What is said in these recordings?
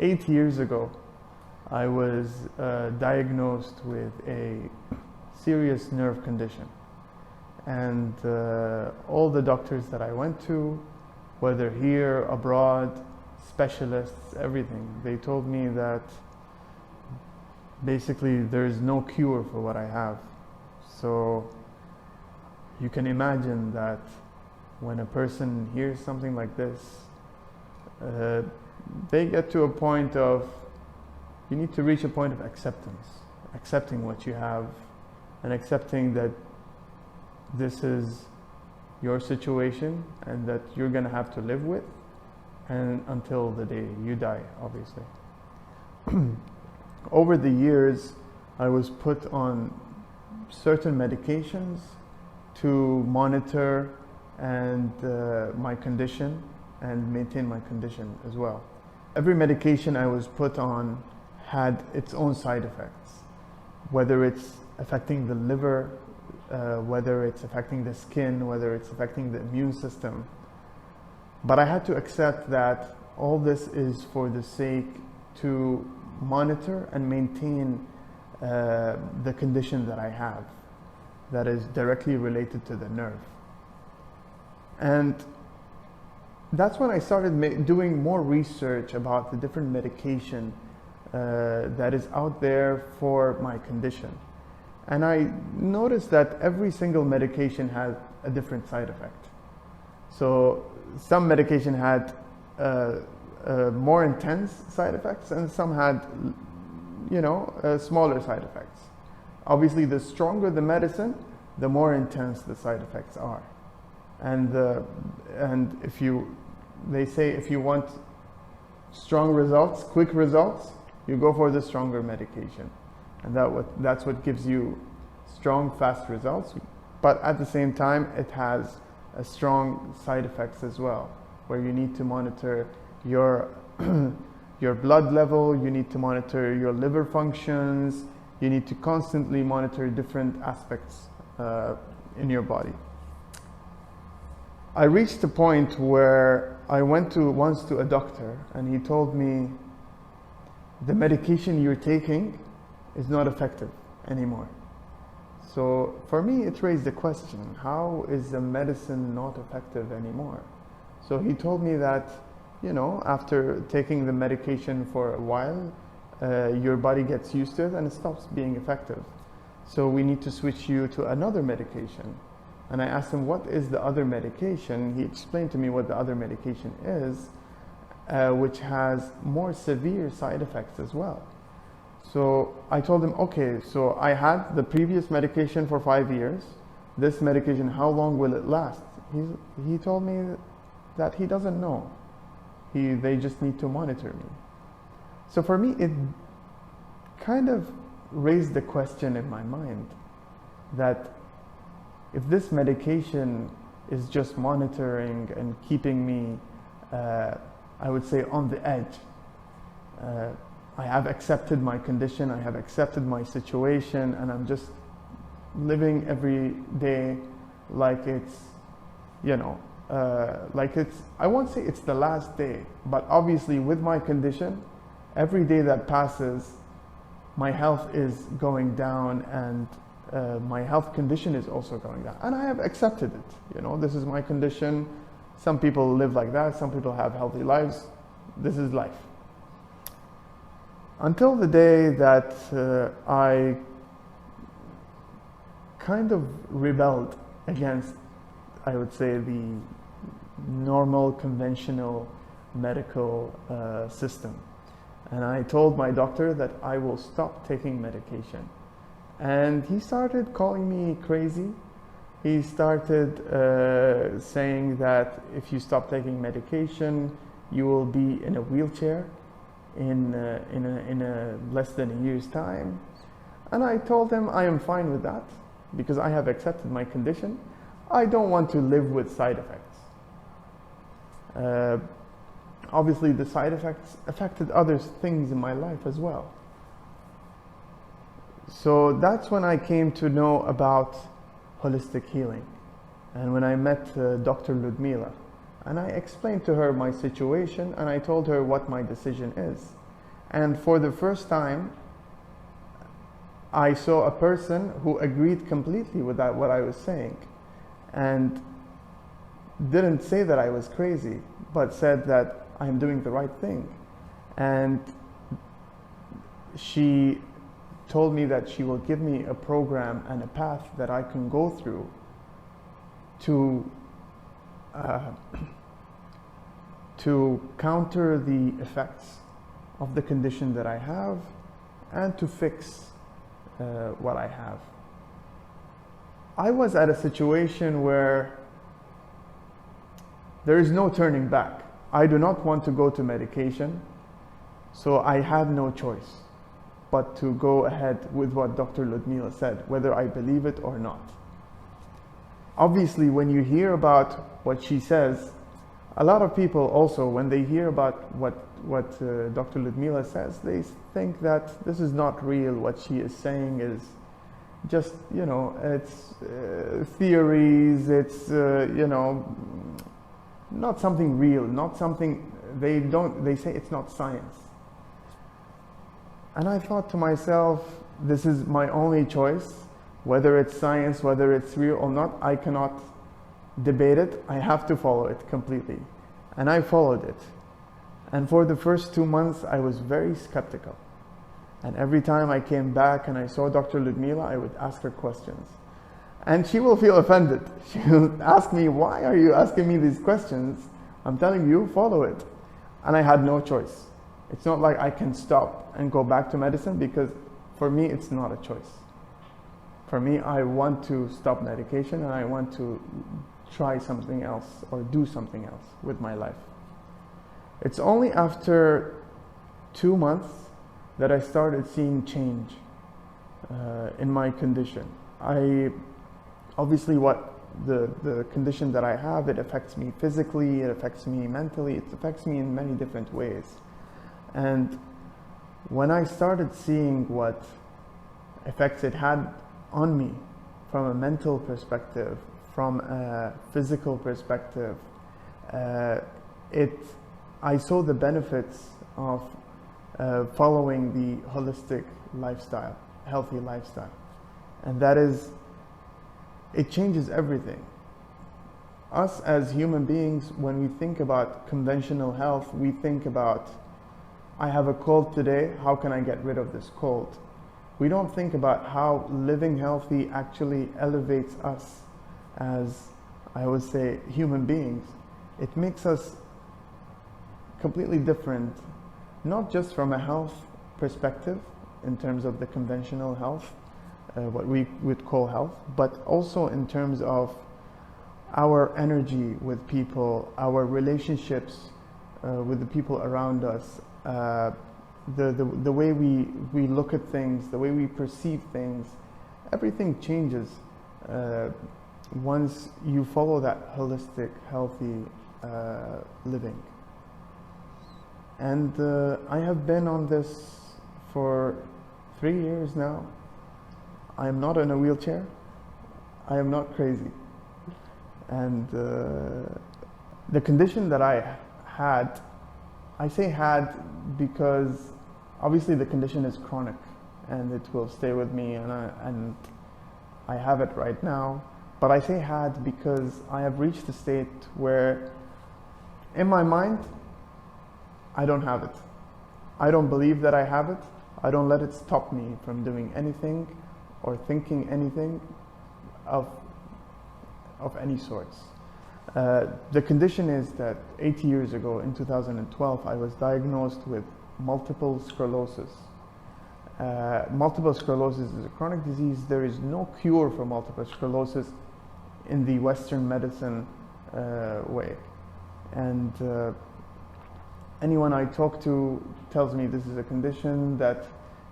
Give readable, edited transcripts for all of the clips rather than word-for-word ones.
8 years ago, I was diagnosed with a serious nerve condition. And all the doctors that I went to, whether here, abroad, specialists, everything, they told me that basically there is no cure for what I have. So you can imagine that when a person hears something like this, they get to a point of, you need to reach a point of acceptance, accepting what you have and accepting that this is your situation and that you're going to have to live with, and until the day you die, obviously. Over the years, I was put on certain medications to monitor and my condition and maintain my condition as well. Every medication I was put on had its own side effects, whether it's affecting the liver, whether it's affecting the skin, whether it's affecting the immune system. But I had to accept that all this is for the sake to monitor and maintain the condition that I have that is directly related to the nerve. And that's when I started doing more research about the different medication that is out there for my condition. And I noticed that every single medication had a different side effect. So some medication had more intense side effects, and some had, smaller side effects. Obviously, the stronger the medicine, the more intense the side effects are. And they say if you want strong results, quick results, you go for the stronger medication. And that's what gives you strong, fast results. But at the same time, it has a strong side effects as well, where you need to monitor your your blood level, you need to monitor your liver functions, you need to constantly monitor different aspects in your body. I reached a point where I went once to a doctor, and he told me, the medication you're taking is not effective anymore. So for me, it raised the question, how is the medicine not effective anymore? So he told me that, after taking the medication for a while, your body gets used to it and it stops being effective. So we need to switch you to another medication. And I asked him, what is the other medication? He explained to me what the other medication is, which has more severe side effects as well. So I told him, okay, so I had the previous medication for 5 years. This medication, how long will it last? He told me that he doesn't know. They just need to monitor me. So for me, it kind of raised the question in my mind that if this medication is just monitoring and keeping me, I would say, on the edge, I have accepted my condition, I have accepted my situation, and I'm just living every day like it's, I won't say it's the last day, but obviously with my condition, every day that passes, my health is going down, and my health condition is also going down. And I have accepted it. This is my condition. Some people live like that. Some people have healthy lives. This is life. Until the day that I kind of rebelled against, I would say, the normal, conventional medical system. And I told my doctor that I will stop taking medication. And he started calling me crazy. He started saying that if you stop taking medication, you will be in a wheelchair in less than a year's time. And I told him I am fine with that because I have accepted my condition. I don't want to live with side effects. Obviously, the side effects affected other things in my life as well. So that's when I came to know about holistic healing. And when I met Dr. Ludmila, and I explained to her my situation, and I told her what my decision is. And for the first time, I saw a person who agreed completely with what I was saying, and didn't say that I was crazy, but said that I'm doing the right thing. And she told me that she will give me a program and a path that I can go through to counter the effects of the condition that I have and to fix what I have. I was at a situation where there is no turning back. I do not want to go to medication, so I had no choice but to go ahead with what Dr. Ludmila said, whether I believe it or not. Obviously, when you hear about what she says, a lot of people also, when they hear about what Dr. Ludmila says, they think that this is not real. What she is saying is just, you know, it's theories, it's, you know, not something real, not something, they say it's not science. And I thought to myself, this is my only choice, whether it's science, whether it's real or not, I cannot debate it, I have to follow it completely. And I followed it. And for the first 2 months, I was very skeptical. And every time I came back and I saw Dr. Ludmila, I would ask her questions. And she will feel offended. She will ask me, why are you asking me these questions? I'm telling you, follow it. And I had no choice. It's not like I can stop and go back to medicine, because for me, it's not a choice. For me, I want to stop medication and I want to try something else or do something else with my life. It's only after 2 months that I started seeing change in my condition. Obviously the condition that I have, it affects me physically, it affects me mentally, it affects me in many different ways. And when I started seeing what effects it had on me from a mental perspective, from a physical perspective, I saw the benefits of following the holistic lifestyle, healthy lifestyle. And that is, it changes everything. Us as human beings, when we think about conventional health, we think about, I have a cold today, how can I get rid of this cold? We don't think about how living healthy actually elevates us as, I would say, human beings. It makes us completely different, not just from a health perspective, in terms of the conventional health, what we would call health, but also in terms of our energy with people, our relationships with the people around us, the way we look at things, the way we perceive things. Everything changes once you follow that holistic, healthy living. And I have been on this for 3 years now. I am not in a wheelchair. I am not crazy. And the condition that I had, I say had because obviously the condition is chronic and it will stay with me, and I have it right now. But I say had because I have reached a state where in my mind, I don't have it. I don't believe that I have it. I don't let it stop me from doing anything or thinking anything of any sorts. The condition is that 8 years ago, in 2012, I was diagnosed with multiple sclerosis. Multiple sclerosis is a chronic disease. There is no cure for multiple sclerosis in the Western medicine way. And anyone I talk to tells me this is a condition that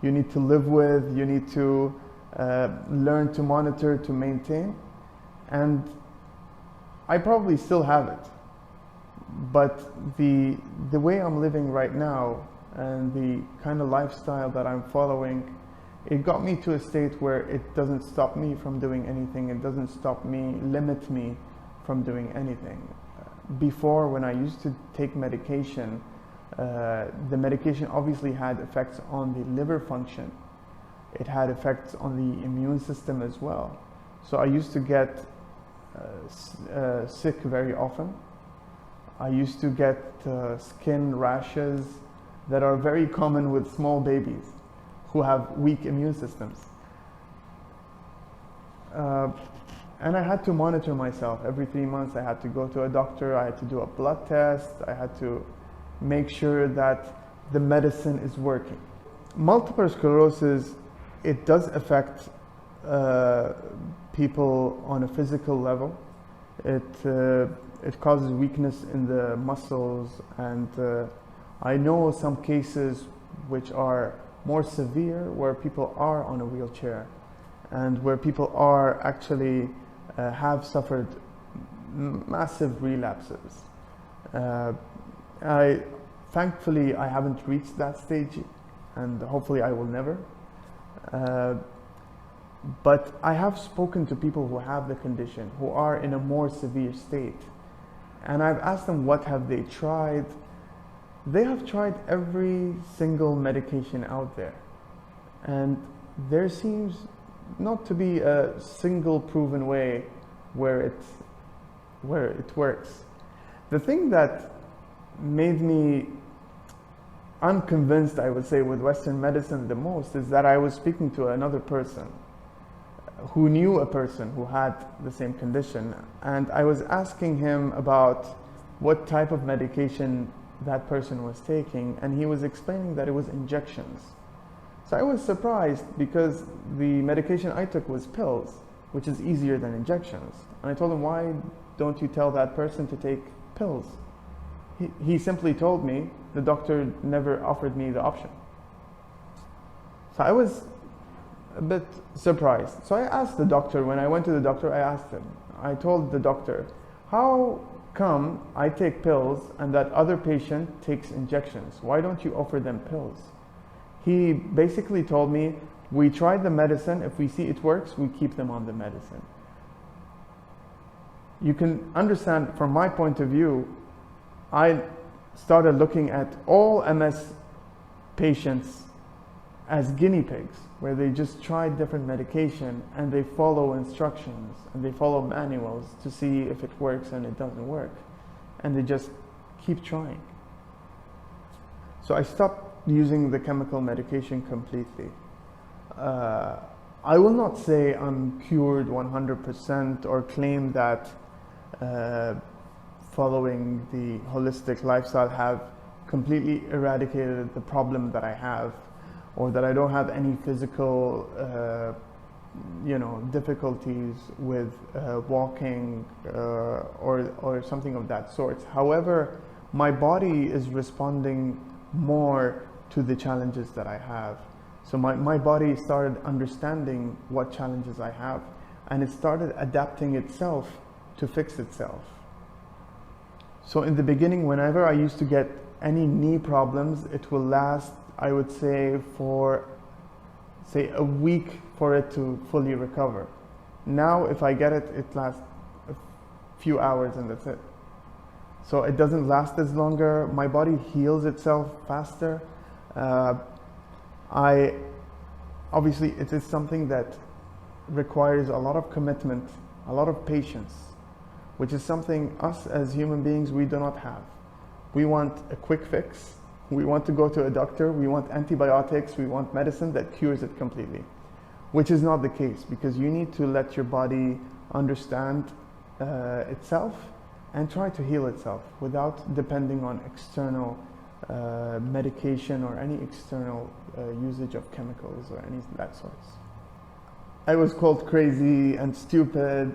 you need to live with, you need to learn to monitor, to maintain. And I probably still have it. But the way I'm living right now and the kind of lifestyle that I'm following, it got me to a state where it doesn't stop me from doing anything. It doesn't stop me, limit me from doing anything. Before, when I used to take medication, The medication obviously had effects on the liver function. It had effects on the immune system as well. So I used to get sick very often. I used to get skin rashes that are very common with small babies who have weak immune systems. And I had to monitor myself. Every 3 months I had to go to a doctor, I had to do a blood test, I had to make sure that the medicine is working. Multiple sclerosis, it does affect people on a physical level. It causes weakness in the muscles, and I know some cases which are more severe where people are on a wheelchair and where people are actually have suffered massive relapses. Thankfully, I haven't reached that stage, and hopefully I will never. But I have spoken to people who have the condition, who are in a more severe state. And I've asked them, what have they tried? They have tried every single medication out there. And there seems not to be a single proven way where it works. The thing that made me unconvinced, I would say, with Western medicine the most is that I was speaking to another person who knew a person who had the same condition, and I was asking him about what type of medication that person was taking, and he was explaining that it was injections. So I was surprised because the medication I took was pills, which is easier than injections. And I told him, why don't you tell that person to take pills? He simply told me, the doctor never offered me the option. So I was a bit surprised. So I asked the doctor, when I went to the doctor, I asked him, I told the doctor, how come I take pills and that other patient takes injections? Why don't you offer them pills? He basically told me, we tried the medicine, if we see it works, we keep them on the medicine. You can understand from my point of view, I started looking at all MS patients as guinea pigs, where they just try different medication and they follow instructions and they follow manuals to see if it works and it doesn't work. And they just keep trying. So I stopped using the chemical medication completely. I will not say I'm cured 100% or claim that following the holistic lifestyle have completely eradicated the problem that I have, or that I don't have any physical difficulties with walking or something of that sort. However, my body is responding more to the challenges that I have. So my body started understanding what challenges I have, and it started adapting itself to fix itself. So in the beginning, whenever I used to get any knee problems, it will last, I would say, for a week for it to fully recover. Now, if I get it, it lasts a few hours and that's it. So it doesn't last as longer. My body heals itself faster. Obviously, it is something that requires a lot of commitment, a lot of patience, which is something us as human beings, we do not have. We want a quick fix. We want to go to a doctor. We want antibiotics. We want medicine that cures it completely, which is not the case, because you need to let your body understand itself and try to heal itself without depending on external medication or any external usage of chemicals or any of that sorts. I was called crazy and stupid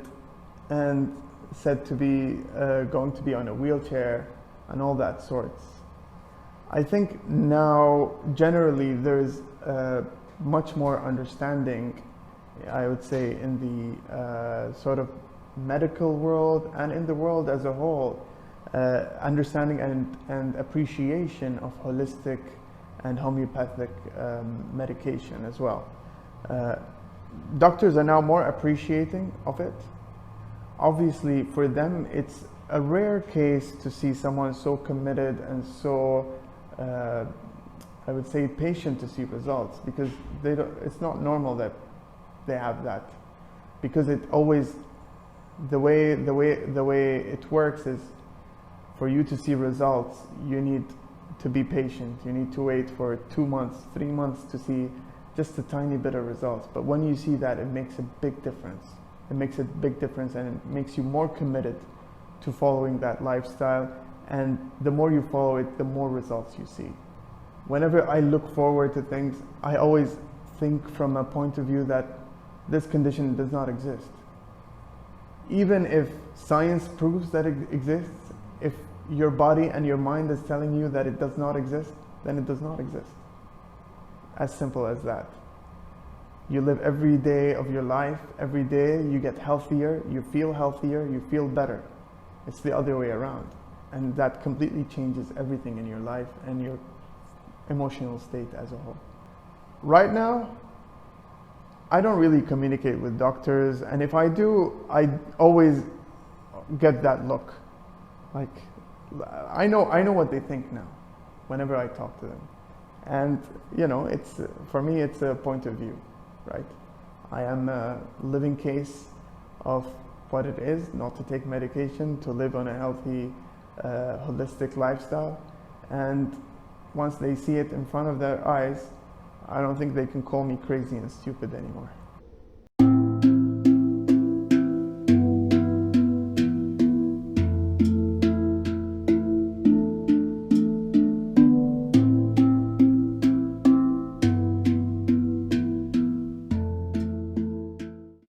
and said to be going to be on a wheelchair and all that sorts. I think now generally there's much more understanding, I would say, in the sort of medical world and in the world as a whole, understanding and appreciation of holistic and homeopathic medication as well. Doctors are now more appreciating of it. Obviously, for them, it's a rare case to see someone so committed and so uh, I would say, patient to see results, because they don't, it's not normal that they have that, because it always, the way it works is, for you to see results, you need to be patient. You need to wait for 2 months, 3 months to see just a tiny bit of results. But when you see that, it makes a big difference. It makes a big difference, and it makes you more committed to following that lifestyle. And the more you follow it, the more results you see. Whenever I look forward to things, I always think from a point of view that this condition does not exist. Even if science proves that it exists, if your body and your mind is telling you that it does not exist, then it does not exist. As simple as that. You live every day of your life, every day you get healthier, you feel better. It's the other way around. And that completely changes everything in your life and your emotional state as a whole. Right now, I don't really communicate with doctors, and if I do, I always get that look. Like, I know what they think now, whenever I talk to them. And, you know, it's, for me, it's a point of view, right? I am a living case of what it is not to take medication, to live on a healthy, holistic lifestyle. And once they see it in front of their eyes, I don't think they can call me crazy and stupid anymore.